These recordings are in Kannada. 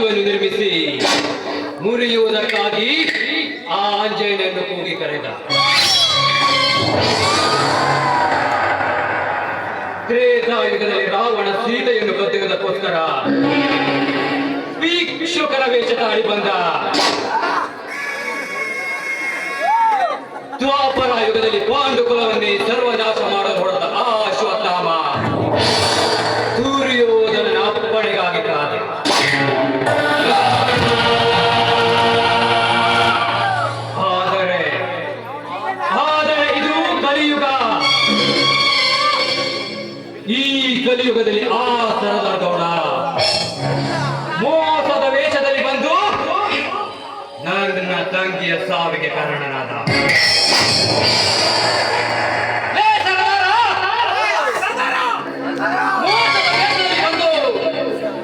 ಸಮಾಧಿಯನ್ನು ನಿರ್ಮಿಸಿ ಮುರಿಯುವುದಕ್ಕಾಗಿ ಆ ಆಂಜನೇಯನನ್ನು ಕೂಗಿ ಕರೆದ. ತ್ರೇತಾಯುಗದಲ್ಲಿ ರಾವಣ ಸೀತೆಯನ್ನು ಕದ್ದುವುದಕ್ಕೋಸ್ಕರ ಭಿಕ್ಷುಕರ ವೇಷ ತಾಳಿ ಬಂದ. ದ್ವಾಪರ ಯುಗದಲ್ಲಿ ಪಾಂಡುಕುಲವನ್ನೇ ಸರ್ವನಾಶ ಮಾಡಲು ಹೊರಟ ಆ ಅಶ್ವತ್ಥಾಮ ದುರ್ಯೋಧನನ ಅಪ್ಪಣೆಗಾಗಿ ಕಾದ. ಆದರೆ ಇದು ಕಲಿಯುಗ. ಈ ಕಲಿಯುಗದಲ್ಲಿ ಆ ಸರದಾರ ಗೌಡ ಮೋಸದ ವೇಷದಲ್ಲಿ ಬಂದು ನನ್ನ ತಂಗಿಯ ಸಾವಿಗೆ ಕಾರಣನಾದ.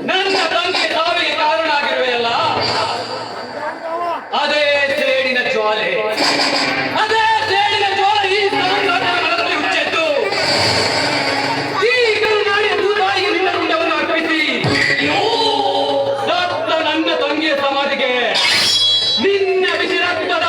ನನ್ನ ತಂಗಿಯ ಸಾವಿಗೆ ಕಾರಣ ಆಗಿರುವೆಯಲ್ಲ, ಅದೇ ಸೇಡಿನ ಜ್ವಾಲೆ, ಅದೇ ಸೇಡಿನ ಜ್ವಾಲೆ ಈ ಮನಸ್ಸಲ್ಲಿ ಹುಚ್ಚೆದ್ದು ಈ ಕರುನಾಡಿನ ದೂತಾಯಿಗೆ ನಿನ್ನ ರುಂಡವನ್ನು ಅರ್ಪಿಸಿ ಸತ್ತ ನನ್ನ ತಂಗಿಯ ಸಮಾಧಿಗೆ ನಿನ್ನ ಬಿಸಿ ರಕ್ತದ